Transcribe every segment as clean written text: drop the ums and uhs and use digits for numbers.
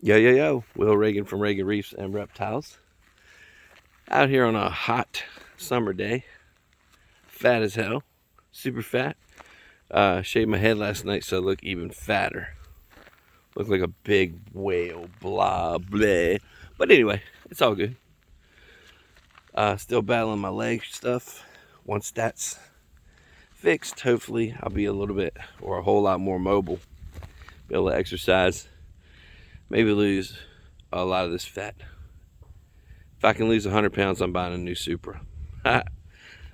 Yo, Will Reagan from Reagan Reefs and Reptiles. Out here on a hot summer day. Fat as hell. Super fat. Shaved my head last night so I look even fatter. Look like a big whale. Blah, blah. But anyway, it's all good. Still battling my leg stuff. Once that's fixed, hopefully I'll be a little bit or a whole lot more mobile. Be able to exercise. Maybe lose a lot of this fat. If I can lose 100 pounds, I'm buying a new Supra.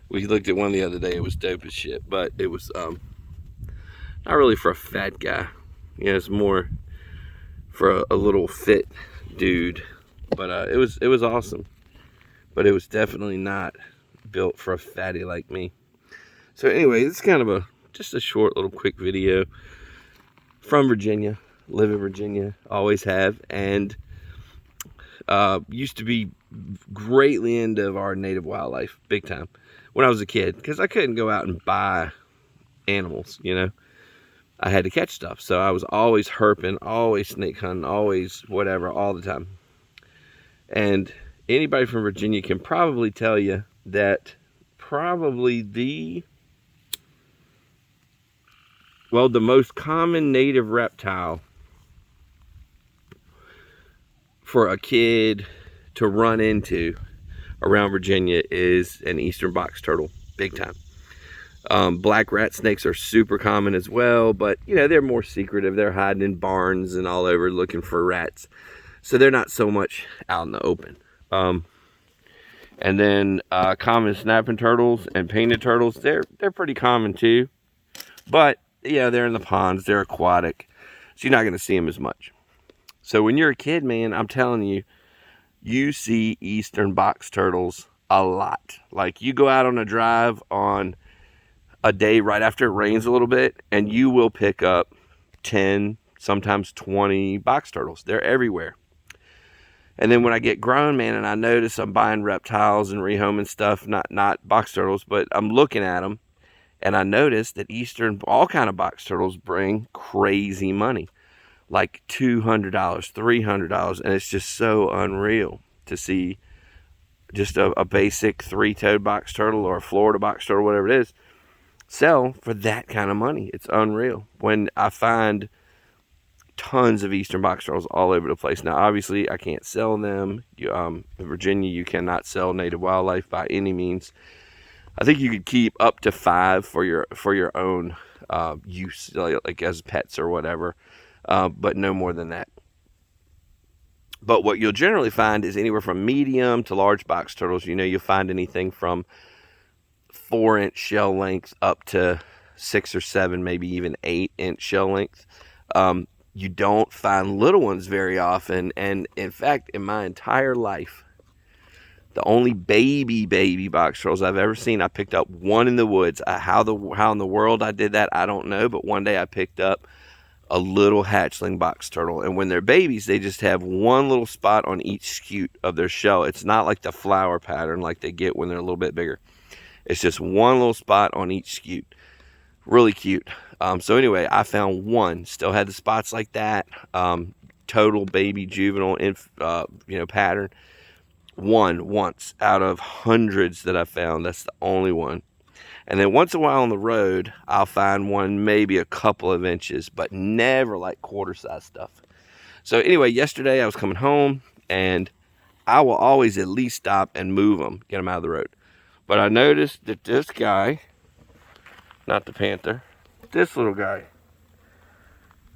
We looked at one the other day. It was dope as shit, but it was not really for a fat guy. You know, it's more for a little fit dude. But it was awesome. But it was definitely not built for a fatty like me. So anyway, it's kind of just a short little quick video from Virginia. Live in Virginia, always have, and used to be greatly into our native wildlife, big time, when I was a kid, because I couldn't go out and buy animals, you know. I had to catch stuff, so I was always herping, always snake hunting, always whatever, all the time. And anybody from Virginia can probably tell you that probably the most common native reptile for a kid to run into around Virginia is an eastern box turtle, big time. Black rat snakes are super common as well, but you know, they're more secretive. They're hiding in barns and all over looking for rats, so they're not so much out in the open. And then common snapping turtles and painted turtles, they're pretty common too, but yeah, they're in the ponds, they're aquatic, so you're not going to see them as much. So when you're a kid, man, I'm telling you, you see eastern box turtles a lot. Like, you go out on a drive on a day right after it rains a little bit, and you will pick up 10, sometimes 20 box turtles. They're everywhere. And then when I get grown, man, and I notice I'm buying reptiles and rehoming stuff, not box turtles, but I'm looking at them, and I notice that all kind of box turtles bring crazy money. Like $200, $300, and it's just so unreal to see just a basic three-toed box turtle or a Florida box turtle, whatever it is, sell for that kind of money. It's unreal. When I find tons of eastern box turtles all over the place. Now, obviously, I can't sell them. In Virginia, you cannot sell native wildlife by any means. I think you could keep up to 5 for your own use, like as pets or whatever. But no more than that. But what you'll generally find is anywhere from medium to large box turtles. You know, you'll find anything from 4-inch shell length up to 6 or 7, maybe even 8-inch shell length. You don't find little ones very often. And in fact, in my entire life, the only baby box turtles I've ever seen, I picked up one in the woods. How in the world I did that, I don't know. But one day I picked up a little hatchling box turtle, and when they're babies, they just have one little spot on each scute of their shell. It's not like the flower pattern like they get when they're a little bit bigger. It's just one little spot on each scute. Really cute. So anyway, I found one, still had the spots like that. Total baby juvenile pattern. Once out of hundreds that I found. That's the only one. And then once in a while on the road, I'll find one maybe a couple of inches, but never like quarter-size stuff. So anyway, yesterday I was coming home, and I will always at least stop and move them, get them out of the road. But I noticed that this guy, not the panther, this little guy,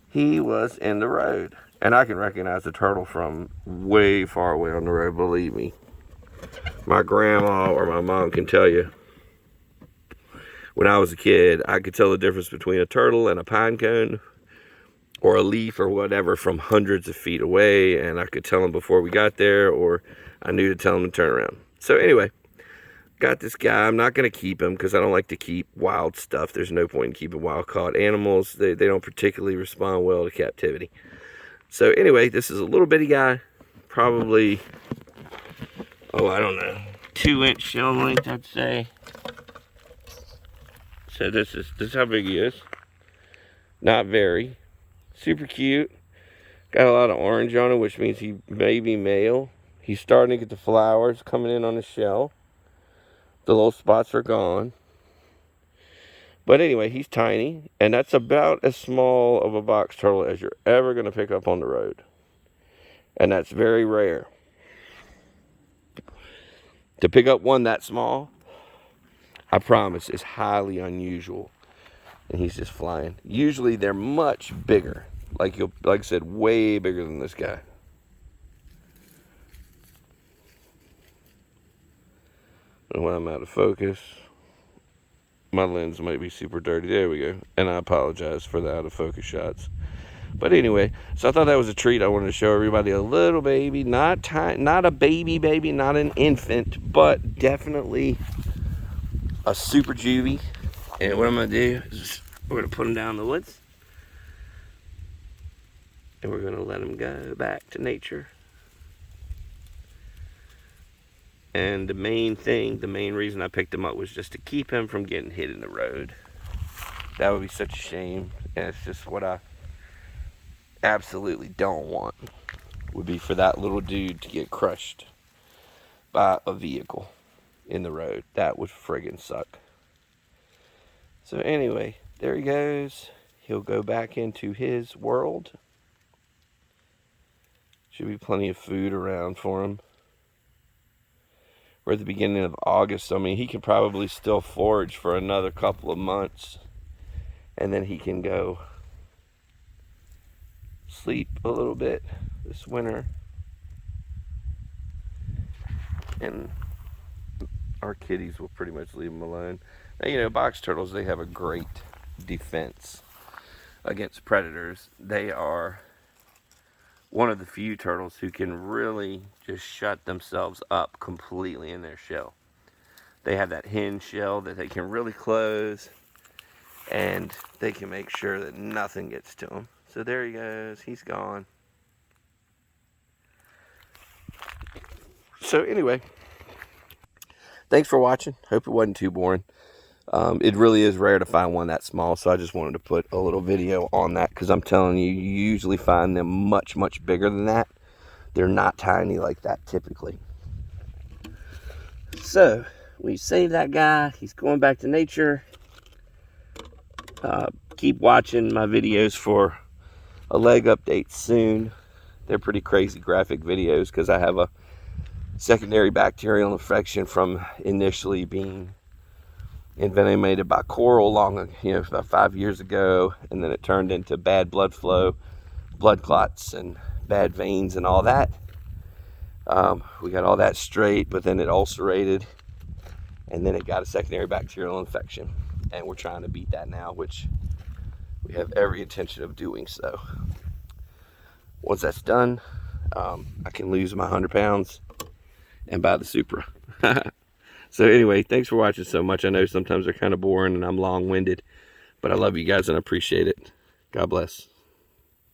he was in the road. And I can recognize the turtle from way far away on the road, believe me. My grandma or my mom can tell you. When I was a kid, I could tell the difference between a turtle and a pine cone or a leaf or whatever from hundreds of feet away, and I could tell them before we got there, or I knew to tell them to turn around. So anyway, got this guy. I'm not going to keep him because I don't like to keep wild stuff. There's no point in keeping wild-caught animals. They don't particularly respond well to captivity. So anyway, this is a little bitty guy, probably, I don't know, 2-inch shell length, I'd say. So this is how big he is. Not very. Super cute. Got a lot of orange on him, which means he may be male. He's starting to get the flowers coming in on the shell. The little spots are gone. But anyway, he's tiny, and that's about as small of a box turtle as you're ever going to pick up on the road. And that's very rare. To pick up one that small, I promise, is highly unusual. And he's just flying. Usually they're much bigger. Like I said, way bigger than this guy. And when I'm out of focus, my lens might be super dirty. There we go. And I apologize for the out of focus shots. But anyway, so I thought that was a treat. I wanted to show everybody a little baby, not a baby, not an infant, but definitely a super juvie. And what I'm gonna do is we're gonna put him down in the woods, and we're gonna let him go back to nature. And the main reason I picked him up was just to keep him from getting hit in the road. That would be such a shame, and it's just what I absolutely don't want, would be for that little dude to get crushed by a vehicle in the road. That would friggin' suck. So anyway, there he goes. He'll go back into his world. Should be plenty of food around for him. We're at the beginning of August, so I mean, he can probably still forage for another couple of months, and then he can go sleep a little bit this winter. And our kitties will pretty much leave him alone. Now, you know, box turtles, they have a great defense against predators. They are one of the few turtles who can really just shut themselves up completely in their shell. They have that hinge shell that they can really close, and they can make sure that nothing gets to them. So there he goes. He's gone. So anyway, thanks for watching. Hope it wasn't too boring. It really is rare to find one that small, so I just wanted to put a little video on that, because I'm telling you, you usually find them much, much bigger than that. They're not tiny like that typically. So we saved that guy. He's going back to nature. Keep watching my videos for a leg update soon. They're pretty crazy graphic videos, because I have a secondary bacterial infection from initially being envenomated by coral about 5 years ago, and then it turned into bad blood flow, blood clots, and bad veins and all that. We got all that straight, but then it ulcerated, and then it got a secondary bacterial infection, and we're trying to beat that now, which we have every intention of doing so. Once that's done, I can lose my 100 pounds and buy the Supra. So anyway, thanks for watching so much. I know sometimes they're kind of boring and I'm long-winded, but I love you guys and I appreciate it. God bless.